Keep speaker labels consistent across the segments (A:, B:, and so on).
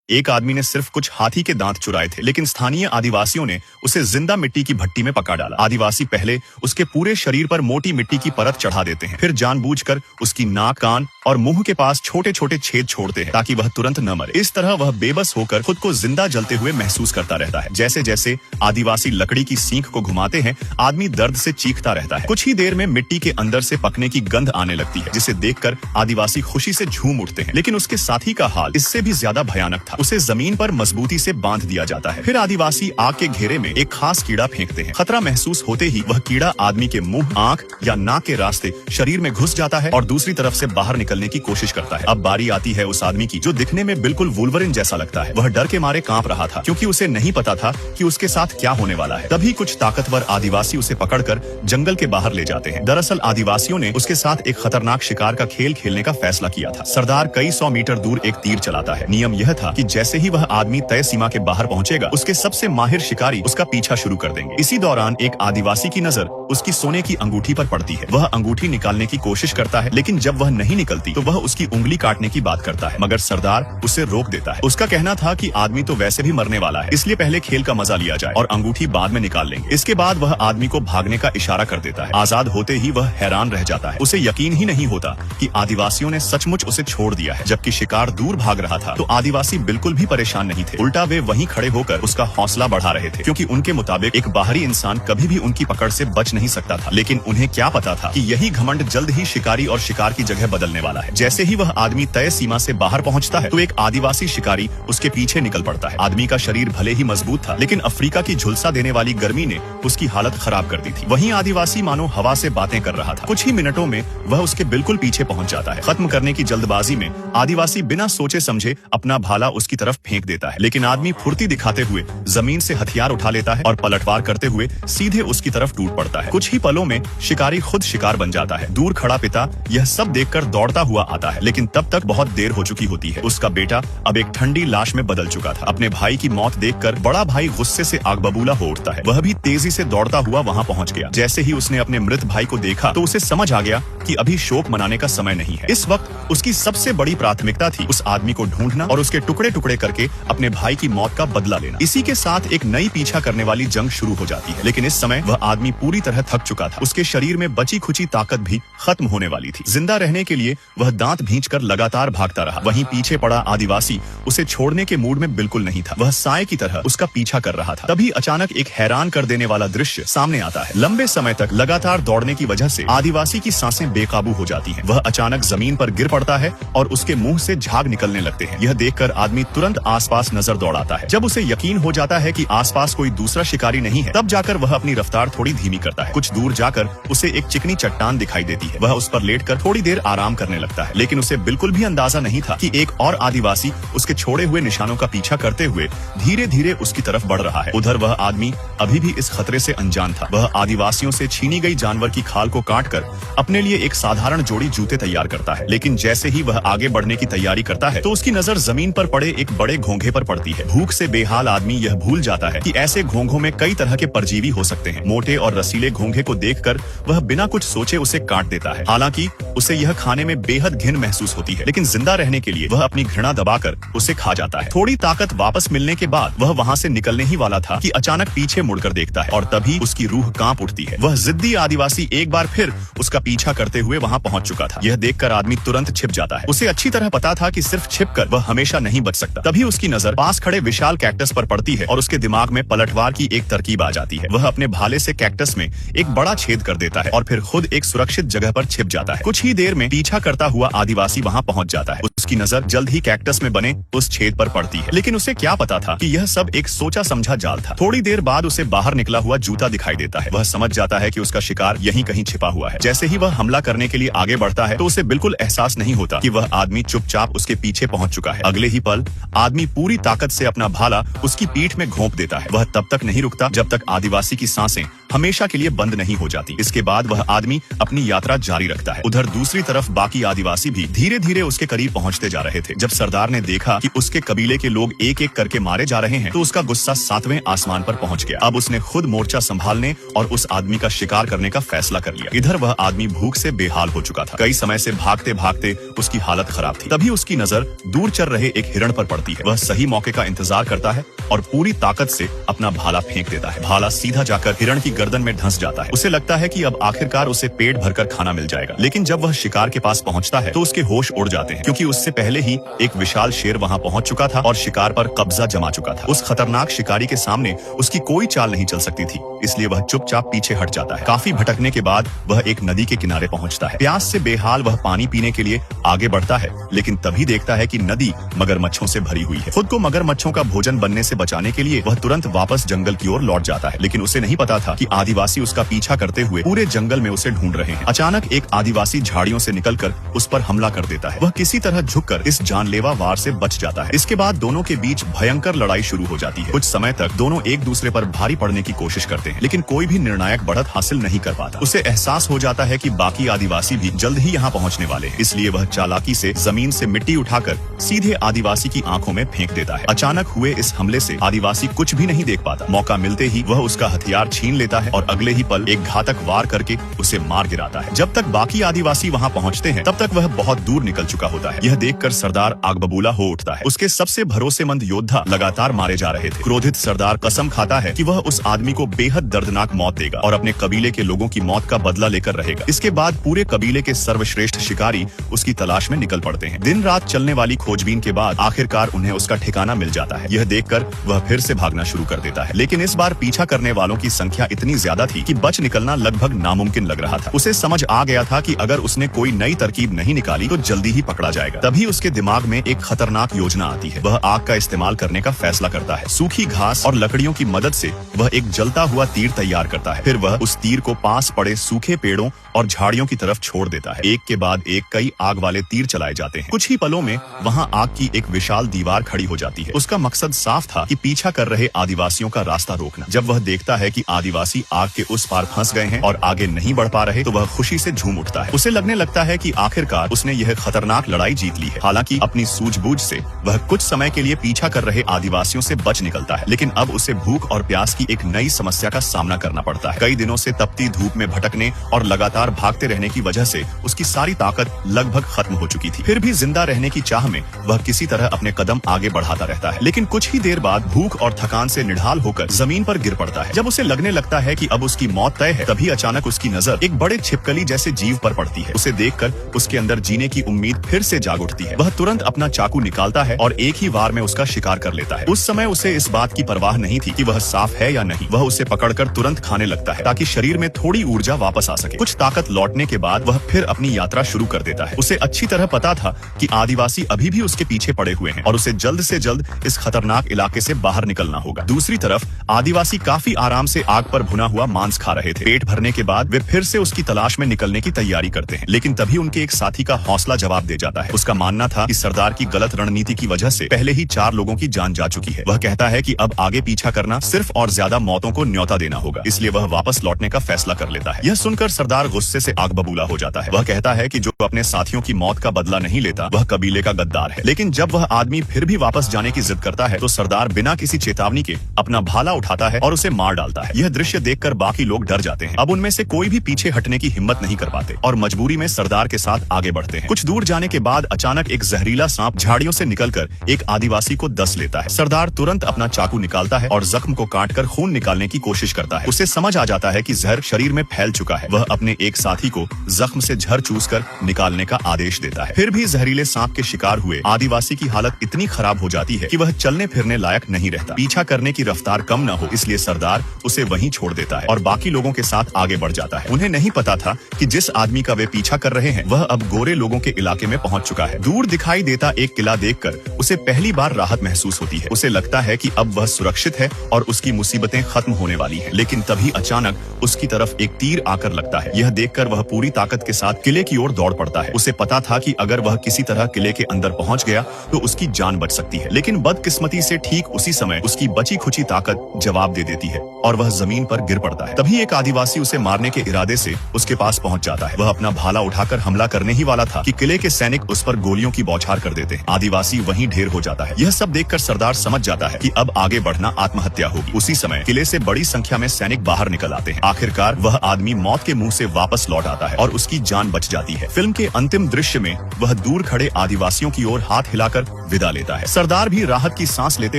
A: एक आदमी ने सिर्फ कुछ हाथी के दांत चुराए थे, लेकिन स्थानीय आदिवासियों ने उसे जिंदा मिट्टी की भट्टी में पका डाला। आदिवासी पहले उसके पूरे शरीर पर मोटी मिट्टी की परत चढ़ा देते हैं, फिर जानबूझकर उसकी नाक, कान और मुंह के पास छोटे छोटे छेद छोड़ते हैं ताकि वह तुरंत न मरे। इस तरह वह बेबस होकर खुद को जिंदा जलते हुए महसूस करता रहता है। जैसे जैसे आदिवासी लकड़ी की सीख को घुमाते हैं, आदमी दर्द से चीखता रहता है। कुछ ही देर में मिट्टी के अंदर से पकने की गंध आने लगती है, जिसे देखकर आदिवासी खुशी से झूम उठते हैं। लेकिन उसके साथी का हाल इससे भी ज्यादा भयानक था। उसे जमीन पर मजबूती से बांध दिया जाता है। फिर आदिवासी आग के घेरे में एक खास कीड़ा फेंकते हैं। खतरा महसूस होते ही वह कीड़ा आदमी के मुंह, आंख या नाक के रास्ते शरीर में घुस जाता है और दूसरी तरफ से बाहर निकलने की कोशिश करता है। अब बारी आती है उस आदमी की जो दिखने में बिल्कुल वुल्वरिन जैसा लगता है। वह डर के मारे कांप रहा था, क्योंकि उसे नहीं पता था कि उसके साथ क्या होने वाला है। तभी कुछ ताकतवर आदिवासी उसे पकड़कर जंगल के बाहर ले जाते हैं। दरअसल आदिवासियों ने उसके साथ एक खतरनाक शिकार का खेल खेलने का फैसला किया था। सरदार कई 100 मीटर दूर एक तीर चलाता है। नियम यह था कि जैसे ही वह आदमी तय सीमा के बाहर पहुंचेगा, उसके सबसे माहिर शिकारी उसका पीछा शुरू कर देंगे। इसी दौरान एक आदिवासी की नजर उसकी सोने की अंगूठी पर पड़ती है। वह अंगूठी निकालने की कोशिश करता है, लेकिन जब वह नहीं निकलती तो वह उसकी उंगली काटने की बात करता है, मगर सरदार उसे रोक देता है। उसका कहना था कि आदमी तो वैसे भी मरने वाला है, इसलिए पहले खेल का मजा लिया जाए और अंगूठी बाद में निकाल लेंगे। इसके बाद वह आदमी को भागने का इशारा कर देता है। आजाद होते ही वह हैरान रह जाता है। उसे यकीन ही नहीं होता कि आदिवासियों ने सचमुच उसे छोड़ दिया है। जबकि शिकार दूर भाग रहा था तो आदिवासी बिल्कुल भी परेशान नहीं थे। उल्टा वे वहीं खड़े होकर उसका हौसला बढ़ा रहे थे, क्योंकि उनके मुताबिक एक बाहरी इंसान कभी भी उनकी पकड़ से बच नहीं सकता था। लेकिन उन्हें क्या पता था कि यही घमंड जल्द ही शिकारी और शिकार की जगह बदलने वाला है। जैसे ही वह आदमी तय सीमा से बाहर पहुंचता है तो एक आदिवासी शिकारी उसके पीछे निकल पड़ता है। आदमी का शरीर भले ही मजबूत था, लेकिन अफ्रीका की झुलसा देने वाली गर्मी ने उसकी हालत खराब कर दी थी। वहीं आदिवासी मानो हवा से बातें कर रहा था। कुछ ही मिनटों में वह उसके बिल्कुल पीछे पहुंच जाता है। खत्म करने की जल्दबाजी में आदिवासी बिना सोचे समझे अपना भाला उसकी तरफ फेंक देता है, लेकिन आदमी फुर्ती दिखाते हुए जमीन से हथियार उठा लेता है और पलटवार करते हुए सीधे उसकी तरफ टूट पड़ता है। कुछ ही पलों में शिकारी खुद शिकार बन जाता है। दूर खड़ा पिता यह सब देखकर दौड़ता हुआ आता है, लेकिन तब तक बहुत देर हो चुकी होती है। उसका बेटा अब एक ठंडी लाश में बदल चुका था। अपने भाई की मौत देखकर बड़ा भाई गुस्से से आग बबूला हो उठता है। वह भी तेजी से दौड़ता हुआ वहां पहुंच गया। जैसे ही उसने अपने मृत भाई को देखा तो उसे समझ आ गया कि अभी शोक मनाने का समय नहीं है। इस वक्त उसकी सबसे बड़ी प्राथमिकता थी उस आदमी को ढूंढना और उसके टुकड़े टुकड़े करके अपने भाई की मौत का बदला लेना। इसी के साथ एक नई पीछा करने वाली जंग शुरू हो जाती है। लेकिन इस समय वह आदमी पूरी तरह थक चुका था। उसके शरीर में बची खुची ताकत भी खत्म होने वाली थी। जिंदा रहने के लिए वह दांत भींचकर लगातार भागता रहा। वहीं पीछे पड़ा आदिवासी उसे छोड़ने के मूड में बिल्कुल नहीं था। वह साए की तरह उसका पीछा कर रहा था। तभी अचानक एक हैरान कर देने वाला दृश्य सामने आता है। लंबे समय तक लगातार दौड़ने की वजह से आदिवासी की सांसें बेकाबू हो जाती हैं। वह अचानक जमीन पर गिर पड़ता है और उसके मुंह से झाग निकलने लगते हैं। यह देखकर आदमी तुरंत आसपास नजर दौड़ाता है। जब उसे यकीन हो जाता है कि आसपास कोई दूसरा शिकारी नहीं है, तब जाकर वह अपनी रफ्तार थोड़ी धीमी करता है। कुछ दूर जाकर उसे एक चिकनी चट्टान दिखाई देती है। वह उस पर लेटकर थोड़ी देर आराम करने लगता है, लेकिन उसे बिल्कुल भी अंदाजा नहीं था कि एक और आदिवासी उसके छोड़े हुए निशानों का पीछा करते हुए धीरे धीरे उसकी तरफ बढ़ रहा है। उधर वह आदमी अभी भी इस खतरे से अनजान था। वह आदिवासियों से छीनी गई जानवर की खाल को काटकर अपने लिए एक साधारण जोड़ी जूते तैयार करता है। लेकिन जैसे ही वह आगे बढ़ने की तैयारी करता है तो उसकी नजर जमीन पर पड़े एक बड़े घोंघे पर पड़ती है। भूख से बेहाल आदमी यह भूल जाता है कि ऐसे घोंघों में कई तरह के परजीवी हो सकते हैं। मोटे और रसीले घोंघे को देखकर वह बिना कुछ सोचे उसे काट देता है। हालांकि उसे यह खाने में बेहद घिन महसूस होती है, लेकिन जिंदा रहने के लिए वह अपनी घृणा दबाकर उसे खा जाता है। थोड़ी ताकत वापस मिलने के बाद वह वहां से निकलने ही वाला था कि अचानक पीछे मुड़कर देखता है और तभी उसकी रूह कांप उठती है। वह जिद्दी आदिवासी एक बार फिर उसका पीछा करते हुए वहां पहुंच चुका था। यह देखकर आदमी तुरंत छिप जाता है। उसे अच्छी तरह पता था कि सिर्फ छिपकर वह हमेशा नहीं बच सकता। तभी उसकी नजर पास खड़े विशाल कैक्टस पर पड़ती है और उसके दिमाग में पलटवार की एक तरकीब आ जाती है। वह अपने भाले से कैक्टस में एक बड़ा छेद कर देता है और फिर खुद एक सुरक्षित जगह पर छिप जाता है। कुछ ही देर में पीछा करता हुआ आदिवासी वहां पहुंच जाता है। उसकी नजर जल्द ही कैक्टस में बने उस छेद पर पड़ती है, लेकिन उसे क्या पता था कि यह सब एक सोचा समझा जाल था। थोड़ी देर बाद उसे बाहर निकला हुआ जूता दिखाई देता है। वह समझ जाता है कि उसका शिकार यहीं कहीं छिपा हुआ है। जैसे ही वह हमला करने के लिए आगे बढ़ता है तो उसे बिल्कुल एहसास नहीं होता कि वह आदमी चुपचाप उसके पीछे पहुंच चुका है। अगले ही पल आदमी पूरी ताकत से अपना भाला उसकी पीठ में घोंप देता है। वह तब तक नहीं रुकता जब तक आदिवासी की सांसें हमेशा के लिए बंद नहीं हो जाती। इसके बाद वह आदमी अपनी यात्रा जारी रखता है। उधर दूसरी तरफ बाकी आदिवासी भी धीरे धीरे उसके करीब पहुंचते जा रहे थे। जब सरदार ने देखा कि उसके कबीले के लोग एक एक करके मारे जा रहे हैं तो उसका गुस्सा 7वें आसमान पर पहुंच गया। अब उसने खुद मोर्चा संभालने और उस आदमी का शिकार करने का फैसला कर लिया। इधर वह आदमी भूख से बेहाल हो चुका था। कई समय से भागते भागते उसकी हालत खराब थी। तभी उसकी नजर दूर चल रहे एक हिरण पर पड़ती है। वह सही मौके का इंतजार करता है और पूरी ताकत से अपना भाला फेंक देता है। भाला सीधा जाकर हिरण की गर्दन में धंस जाता है। उसे लगता है कि अब आखिरकार उसे पेट भरकर खाना मिल जाएगा। लेकिन जब वह शिकार के पास पहुंचता है तो उसके होश उड़ जाते हैं, क्योंकि उससे पहले ही एक विशाल शेर वहां पहुंच चुका था और शिकार पर कब्जा जमा चुका था। उस खतरनाक शिकारी के सामने उसकी कोई चाल नहीं चल सकती थी, इसलिए वह चुपचाप पीछे हट जाता है। काफी भटकने के बाद वह एक नदी के किनारे पहुंचता है। प्यास से बेहाल वह पानी पीने के लिए आगे बढ़ता है, लेकिन तभी देखता है कि नदी मगरमच्छों से भरी हुई है। खुद को मगरमच्छों का भोजन बनने से बचाने के लिए वह तुरंत वापस जंगल की ओर लौट जाता है, लेकिन उसे नहीं पता था कि आदिवासी उसका पीछा करते हुए पूरे जंगल में उसे ढूंढ रहे हैं। अचानक एक आदिवासी झाड़ियों से निकलकर उस पर हमला कर देता है। वह किसी तरह झुककर इस जानलेवा वार से बच जाता है। इसके बाद दोनों के बीच भयंकर लड़ाई शुरू हो जाती है। कुछ समय तक दोनों एक दूसरे पर भारी पड़ने की कोशिश करते हैं, लेकिन कोई भी निर्णायक बढ़त हासिल नहीं कर पाता। उसे एहसास हो जाता है कि बाकी आदिवासी भी जल्द ही यहाँ पहुँचने वाले हैं, इसलिए वह चालाकी से जमीन से मिट्टी उठाकर सीधे आदिवासी की आंखों में फेंक देता है। अचानक हुए इस हमले से आदिवासी कुछ भी नहीं देख पाता। मौका मिलते ही वह उसका हथियार छीन लेता है और अगले ही पल एक घातक वार करके उसे मार गिराता है। जब तक बाकी आदिवासी वहाँ पहुँचते हैं तब तक वह बहुत दूर निकल चुका होता है। यह देखकर सरदार आग बबूला हो उठता है। उसके सबसे भरोसेमंद योद्धा लगातार मारे जा रहे थे। क्रोधित सरदार कसम खाता है कि वह उस आदमी को बेहद दर्दनाक मौत देगा और अपने कबीले के लोगों की मौत का बदला लेकर रहेगा। इसके बाद पूरे कबीले के सर्वश्रेष्ठ शिकारी उसकी तलाश में निकल पड़ते हैं। दिन रात चलने वाली खोजबीन के बाद आखिरकार उन्हें उसका ठिकाना मिल जाता है। यह देखकर वह फिर से भागना शुरू कर देता है, लेकिन इस बार पीछा करने वालों की संख्या इतनी ज्यादा थी कि बच निकलना लगभग नामुमकिन लग रहा था। उसे समझ आ गया था कि अगर उसने कोई नई तरकीब नहीं निकाली तो जल्दी ही पकड़ा जाएगा। तभी उसके दिमाग में एक खतरनाक योजना आती है। वह आग का इस्तेमाल करने का फैसला करता है। सूखी घास और लकड़ियों की मदद से वह एक जलता हुआ तीर तैयार करता है। फिर वह उस तीर को पास पड़े सूखे पेड़ों और झाड़ियों की तरफ छोड़ देता है। एक के बाद एक कई आग वाले तीर चलाए जाते हैं। कुछ ही पलों में वहां आग की एक विशाल दीवार खड़ी हो जाती है। उसका मकसद साफ था कि पीछा कर रहे आदिवासियों का रास्ता रोकना। जब वह देखता है कि आदिवासी आग के उस पार फंस गए हैं और आगे नहीं बढ़ पा रहे तो वह खुशी से झूम उठता है। उसे लगने लगता है कि आखिरकार उसने यह खतरनाक लड़ाई जीत ली है। हालांकि अपनी सूझबूझ से वह कुछ समय के लिए पीछा कर रहे आदिवासियों से बच निकलता है, लेकिन अब उसे भूख और प्यास की एक नई समस्या का सामना करना पड़ता है। कई दिनों से तपती धूप में भटकने और लगातार भागते रहने की वजह से उसकी सारी ताकत लगभग खत्म हो चुकी थी। फिर भी जिंदा रहने की चाह में वह किसी तरह अपने कदम आगे बढ़ाता रहता है, लेकिन कुछ ही देर बाद भूख और थकान से निढाल होकर जमीन पर गिर पड़ता है। जब उसे लगने लगता है कि अब उसकी मौत तय है, तभी अचानक उसकी नजर एक बड़े छिपकली जैसे जीव पर पड़ती है। उसे देखकर उसके अंदर जीने की उम्मीद फिर से जाग उठती है। वह तुरंत अपना चाकू निकालता है और एक ही वार में उसका शिकार कर लेता है। उस समय उसे इस बात की परवाह नहीं थी कि वह साफ है या नहीं। वह उसे पकड़कर तुरंत खाने लगता है ताकि शरीर में थोड़ी ऊर्जा वापस आ सके। कुछ ताकत लौटने के बाद वह फिर अपनी यात्रा शुरू कर देता है। उसे अच्छी तरह पता था कि आदिवासी अभी भी उसके पीछे पड़े हुए हैं और उसे जल्द से जल्द इस खतरनाक इलाके से बाहर निकलना होगा। दूसरी तरफ आदिवासी काफी आराम से आग पर भुना हुआ मांस खा रहे थे। पेट भरने के बाद वे फिर से उसकी तलाश में निकलने की तैयारी करते हैं, लेकिन तभी उनके एक साथी का हौसला जवाब दे जाता है। उसका मानना था कि सरदार की गलत रणनीति की वजह से पहले ही 4 लोगों की जान जा चुकी है। वह कहता है कि अब आगे पीछा करना सिर्फ और ज्यादा मौतों को न्योता देना होगा, इसलिए वह वापस लौटने का फैसला कर लेता है। यह सुनकर सरदार गुस्से से आग बबूला हो जाता है। वह कहता है कि जो अपने साथियों की मौत का बदला नहीं लेता वह कबीले का गद्दार है। लेकिन जब वह आदमी फिर भी वापस जाने की जिद करता है तो सरदार बिना किसी चेतावनी के अपना भाला उठाता है और उसे मार डालता है। यह दृश्य देखकर बाकी लोग डर जाते हैं। अब उनमें से कोई भी पीछे हटने की हिम्मत नहीं कर पाते और मजबूरी में सरदार के साथ आगे बढ़ते हैं। कुछ दूर जाने के बाद अचानक एक जहरीला सांप झाड़ियों से निकलकर एक आदिवासी को डस लेता है। सरदार तुरंत अपना चाकू निकालता है और जख्म को काटकर खून निकालने की कोशिश करता है। उसे समझ आ जाता है कि जहर शरीर में फैल चुका है। वह अपने एक साथी को जख्म से जहर चूसकर निकालने का आदेश देता है। फिर भी जहरीले सांप के शिकार हुए आदिवासी की हालत इतनी खराब हो जाती है कि वह चलने फिरने लायक नहीं रहता। पीछा करने की रफ्तार कम न हो इसलिए सरदार उसे वहीं छोड़ देता है और बाकी लोगों के साथ आगे बढ़ जाता है। उन्हें नहीं पता था कि जिस आदमी का वे पीछा कर रहे हैं वह अब गोरे लोगों के इलाके में पहुंच चुका है। दूर दिखाई देता एक किला देखकर उसे पहली बार राहत महसूस होती है। उसे लगता है कि अब वह सुरक्षित है और उसकी मुसीबतें खत्म होने वाली वाली है, लेकिन तभी अचानक उसकी तरफ एक तीर आकर लगता है। यह देखकर वह पूरी ताकत के साथ किले की ओर दौड़ पड़ता है। उसे पता था कि अगर वह किसी तरह किले के अंदर पहुंच गया तो उसकी जान बच सकती है, लेकिन बदकिस्मती से ठीक उसी समय उसकी बची खुची ताकत जवाब दे देती है और वह जमीन पर गिर पड़ता है। तभी एक आदिवासी उसे मारने के इरादे से उसके पास पहुंच जाता है। वह अपना भाला उठाकर हमला करने ही वाला था कि किले के सैनिक उस पर गोलियों की बौछार कर देते हैं। आदिवासी वहीं ढेर हो जाता है। यह सब देखकर सरदार समझ जाता है कि अब आगे बढ़ना आत्महत्या होगी। उसी समय किले से बड़ी संख्या में सैनिक बाहर निकल आते हैं। आखिरकार वह आदमी मौत के मुंह से वापस लौट आता है और उसकी जान बच जाती है। फिल्म के अंतिम दृश्य में वह दूर खड़े आदिवासियों की ओर हाथ हिलाकर विदा लेता है। सरदार भी राहत की सांस लेते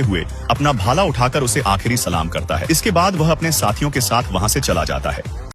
A: हुए अपना भाला उठाकर उसे आखिरी सलाम करता है। इसके बाद वह अपने साथियों के साथ वहां से चला जाता है।